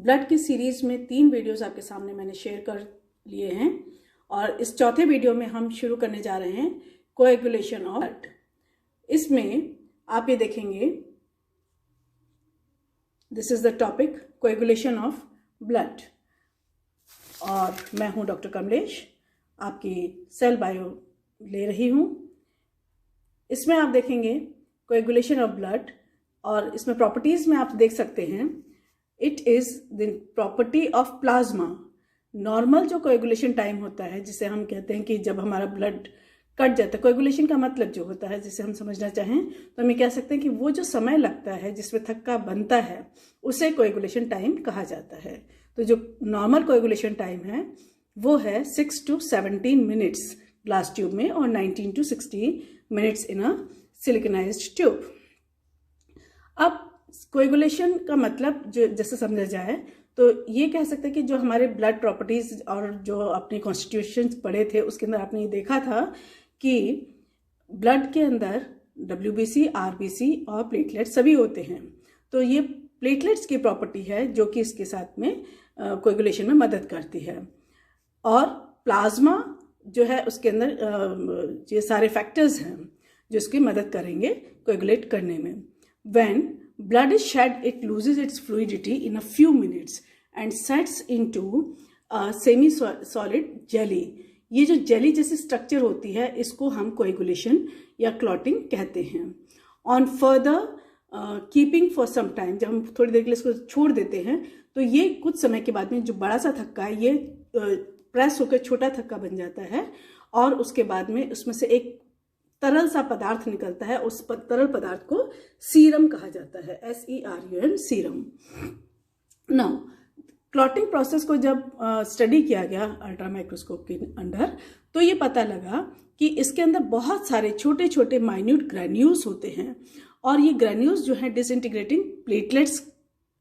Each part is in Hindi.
ब्लड की सीरीज में 3 वीडियोस आपके सामने मैंने शेयर कर लिए हैं और इस चौथे वीडियो में हम शुरू करने जा रहे हैं कोएगुलेशन ऑफ ब्लड। इसमें आप ये देखेंगे, this is the topic coagulation of blood और मैं हूं डॉक्टर कमलेश, आपकी सेल बायो ले रही हूं। इसमें आप देखेंगे कोएगुलेशन ऑफ ब्लड और इसमें प्रॉपर्टीज में आप देख सकते हैं, it is the property of plasma. Normal जो कोएगुलेशन टाइम होता है, जिसे हम कहते हैं कि जब हमारा ब्लड कट जाता है, कोएगुलेशन का मतलब जो होता है, जिसे हम समझना चाहें तो हम ये कह सकते हैं कि वो जो समय लगता है जिसमें थक्का बनता है उसे कोएगुलेशन टाइम कहा जाता है। तो जो नॉर्मल कोएगुलेशन टाइम है वो है 6 to 17 मिनट्स ग्लास ट्यूब में और 19 to 60 minutes in a siliconized tube. अब कोएगुलेशन का मतलब जो जैसे समझा जाए तो ये कह सकते हैं कि जो हमारे ब्लड प्रॉपर्टीज और जो अपने कॉन्स्टिट्यूशन पढ़े थे उसके अंदर आपने ये देखा था कि ब्लड के अंदर WBC, RBC और प्लेटलेट सभी होते हैं। तो ये प्लेटलेट्स की प्रॉपर्टी है जो कि इसके साथ में कोएगुलेशन में मदद करती है। और प्लाज्मा जो है उसके अंदर ये सारे फैक्टर्स हैं जो इसकी मदद करेंगे कोएगुलेट करने में। When blood is shed, it loses its fluidity in a few minutes and sets into a semi-solid jelly. ये जो जेली जैसी स्ट्रक्चर होती है इसको हम कोएगुलेशन या क्लॉटिंग कहते हैं। On further keeping for some time, जब हम थोड़ी देर के लिए इसको छोड़ देते हैं तो ये कुछ समय के बाद में जो बड़ा सा थक्का है ये प्रेस होकर छोटा थक्का बन जाता है और उसके बाद में उसमें से एक तरल सा पदार्थ निकलता है। उस तरल पदार्थ को सीरम कहा जाता है, SERUM, serum. Now clotting process को जब स्टडी किया गया अल्ट्रा माइक्रोस्कोप के अंडर तो ये पता लगा कि इसके अंदर बहुत सारे छोटे छोटे माइन्यूट ग्रैन्यूल्स होते हैं और ये ग्रैन्यूल्स जो है डिसइंटीग्रेटिंग प्लेटलेट्स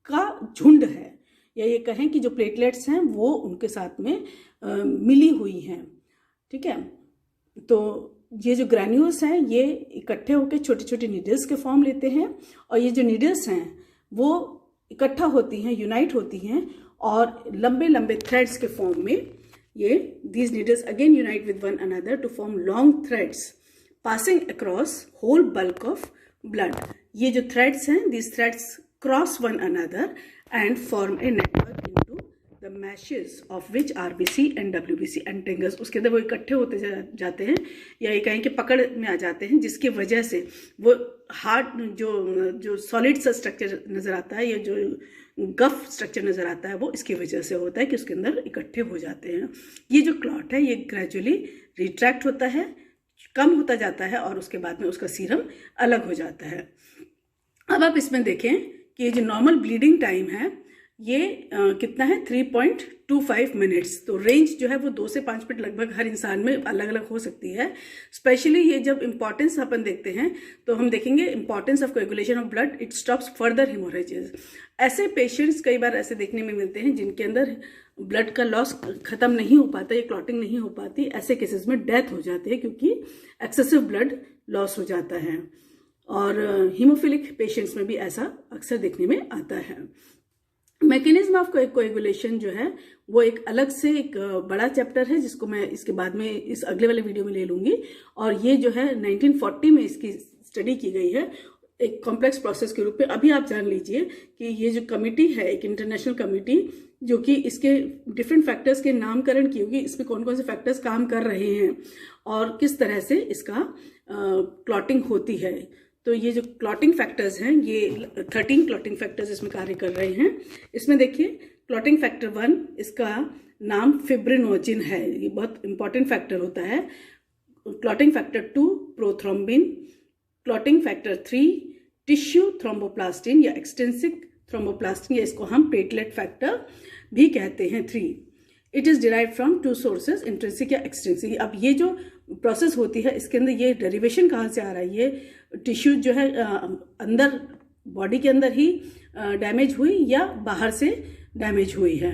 का झुंड है, या ये कहें कि जो प्लेटलेट्स हैं वो उनके साथ में मिली हुई हैं। ठीक है, तो ये जो ग्रैन्यूल्स हैं ये इकट्ठे होकर छोटे छोटे नीडल्स के फॉर्म लेते हैं और ये जो नीडल्स हैं वो इकट्ठा होती हैं, यूनाइट होती हैं और लंबे लंबे थ्रेड्स के फॉर्म में ये these needles again unite with one another to form long threads passing across whole bulk of blood. ये जो थ्रेड्स हैं, these threads cross one another and form a network into the meshes of which RBC and WBC entangles. उसके अंदर वो इकट्ठे होते जाते हैं या ये कहें कि पकड़ में आ जाते हैं, जिसकी वजह से वो हार्ड जो सॉलिड सा स्ट्रक्चर नज़र आता है या जो गफ स्ट्रक्चर नज़र आता है वो इसकी वजह से होता है कि उसके अंदर इकट्ठे हो जाते हैं। ये जो क्लॉट है ये ग्रेजुअली रिट्रैक्ट होता है, कम होता जाता है और उसके बाद में उसका सीरम अलग हो जाता है। अब आप इसमें देखें कि ये जो नॉर्मल ब्लीडिंग टाइम है ये कितना है, 3.25 मिनट्स। तो रेंज जो है वो 2 से 5 मिनट लगभग हर इंसान में अलग अलग हो सकती है। स्पेशली ये जब इंपॉर्टेंस अपन देखते हैं तो हम देखेंगे importance of coagulation of blood, it stops further hemorrhages. ऐसे पेशेंट्स कई बार ऐसे देखने में मिलते हैं जिनके अंदर ब्लड का लॉस खत्म नहीं हो पाता, ये क्लॉटिंग नहीं हो पाती। ऐसे केसेस में डेथ हो जाती है क्योंकि एक्सेसिव ब्लड लॉस हो जाता है और हीमोफिलिक पेशेंट्स में भी ऐसा अक्सर देखने में आता है। मैकेनिज्म ऑफ कोएगुलेशन जो है वो एक अलग से एक बड़ा चैप्टर है जिसको मैं इसके बाद में इस अगले वाले वीडियो में ले लूंगी। और ये जो है 1940 में इसकी स्टडी की गई है एक कॉम्प्लेक्स प्रोसेस के रूप में। अभी आप जान लीजिए कि ये जो कमिटी है, एक इंटरनेशनल कमिटी जो कि इसके डिफरेंट फैक्टर्स के नामकरण की होगी, इसमें कौन कौन से फैक्टर्स काम कर रहे हैं और किस तरह से इसका क्लॉटिंग होती है। तो ये जो क्लॉटिंग फैक्टर्स हैं ये 13 क्लॉटिंग फैक्टर्स इसमें कार्य कर रहे हैं। इसमें देखिए क्लॉटिंग फैक्टर 1, इसका नाम फिब्रिनोजिन है, ये बहुत इंपॉर्टेंट फैक्टर होता है। Clotting factor 2 prothrombin, clotting factor 3 tissue thromboplastin या एक्सटेंसिक थ्रोम्बोप्लास्टिन, या इसको हम प्लेटलेट फैक्टर भी कहते हैं 3। It is derive from 2 sources, intrinsic या एक्सट्रिंसिक। अब ये जो प्रोसेस होती है इसके अंदर ये डेरिवेशन कहाँ से आ रहा है, ये टिश्यू जो है अंदर बॉडी के अंदर ही डैमेज हुई या बाहर से डैमेज हुई है,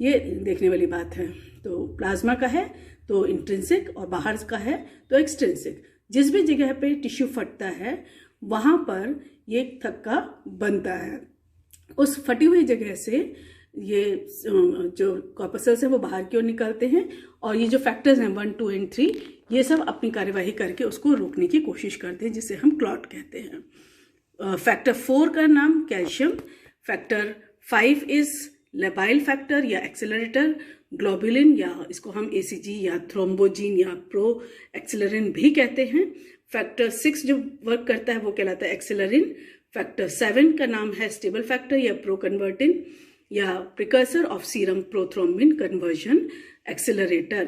ये देखने वाली बात है। तो प्लाज्मा का है तो इंट्रिंसिक और बाहर का है तो एक्सट्रिंसिक। जिस भी जगह पे टिश्यू फटता है वहां पर ये थक्का बनता है। उस फटी हुई जगह से ये जो कॉर्पसल्स हैं वो बाहर की ओर निकलते हैं, और ये जो फैक्टर्स हैं 1, 2 एंड 3 ये सब अपनी कार्यवाही करके उसको रोकने की कोशिश करते हैं, जिसे हम क्लॉट कहते हैं। फैक्टर 4 का नाम calcium, factor 5 is labile factor या एक्सेलरेटर, ग्लोबुलिन या इसको हम ACG या थ्रोम्बोजिन या प्रो एक्सेलरिन भी कहते हैं। फैक्टर 6 जो वर्क करता है वो कहलाता है एक्सेलरिन। फैक्टर 7 का नाम है स्टेबल फैक्टर या प्रो कन्वर्टिन या precursor of serum prothrombin conversion accelerator,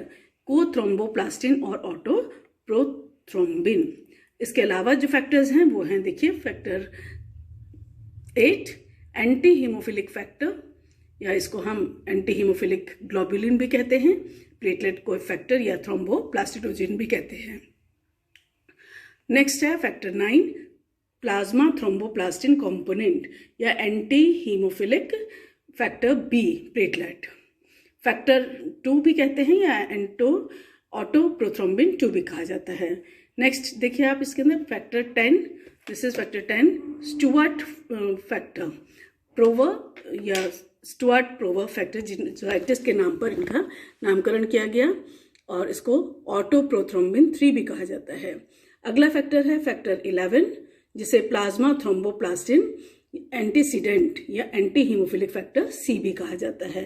को थ्रोम्बोप्लास्टिन और ऑटो प्रोथ्रोम्बिन। इसके अलावा जो फैक्टर्स हैं वो हैं, देखिए, फैक्टर 8 एंटी हीमोफिलिक फैक्टर या इसको हम एंटी हीमोफिलिक ग्लोबुलिन भी कहते हैं, प्लेटलेट कोएफेक्टर या थ्रोम्बोप्लास्टिडोजिन भी कहते हैं। नेक्स्ट है फैक्टर 9 प्लाज्मा थ्रोम्बोप्लास्टिन कंपोनेंट या anti haemophilic factor B platelet. Factor 2 भी कहते हैं या ऑटो प्रोथ्रोम्बिन 2 भी कहा जाता है। नेक्स्ट देखिए आप इसके अंदर factor 10, this is factor 10 Stuart factor Prower या स्टुअर्ट प्रोवर फैक्टर, साइंटिस्ट के नाम पर इनका नामकरण किया गया, और इसको ऑटो प्रोथ्रोम्बिन 3 भी कहा जाता है। अगला फैक्टर है फैक्टर 11 जिसे प्लाज्मा थ्रोम्बोप्लास्टिन एंटीसीडेंट या एंटी हीमोफिलिक फैक्टर C भी कहा जाता है।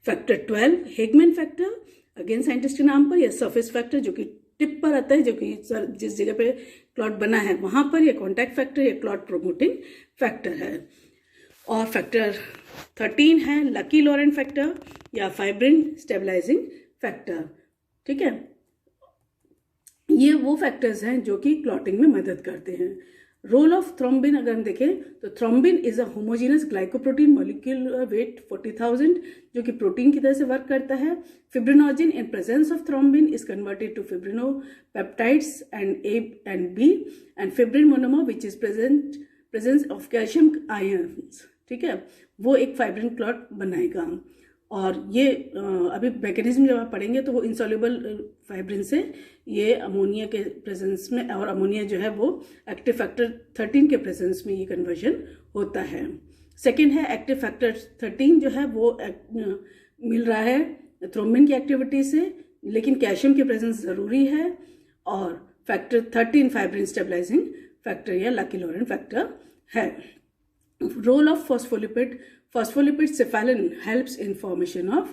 Factor 12 Hageman factor, again scientist के नाम पर, या सरफेस फैक्टर जो कि टिप पर आता है, जो कि जिस जगह पे क्लॉट बना है वहां पर, या कॉन्टैक्ट फैक्टर या क्लॉट प्रोमोटिंग फैक्टर है। और फैक्टर 13 है लकी लॉरेंट फैक्टर या फाइब्रिन स्टेबलाइजिंग फैक्टर। ठीक है, ये वो फैक्टर्स हैं जो कि क्लॉटिंग में मदद करते हैं। रोल ऑफ थ्रोम्बिन अगर हम देखें तो thrombin is a homogeneous glycoprotein molecular weight 40,000 जो कि प्रोटीन की तरह से वर्क करता है। Fibrinogen in presence of thrombin is converted to fibrinopeptides and A and B and fibrin monomer which is presence of calcium ions. ठीक है, वो एक फाइब्रिन क्लॉट बनाएगा। और ये अभी मैकेनिज्म जब आप पढ़ेंगे तो वो इंसॉल्युबल फाइब्रिन से ये अमोनिया के प्रेजेंस में, और अमोनिया जो है वो एक्टिव फैक्टर 13 के प्रेजेंस में ये कन्वर्जन होता है। सेकेंड है एक्टिव फैक्टर 13 जो है वो मिल रहा है थ्रोम्बिन की एक्टिविटी से, लेकिन कैल्शियम की प्रेजेंस ज़रूरी है। और फैक्टर 13 फाइब्रिन स्टेबलाइजिंग फैक्टर या लकी लॉरेंट फैक्टर है। Role of phospholipid cephalin helps in formation of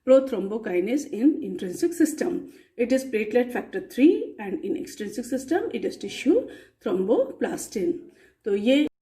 prothrombokinase in intrinsic system. It is platelet factor 3 and in extrinsic system it is tissue thromboplastin. तो ये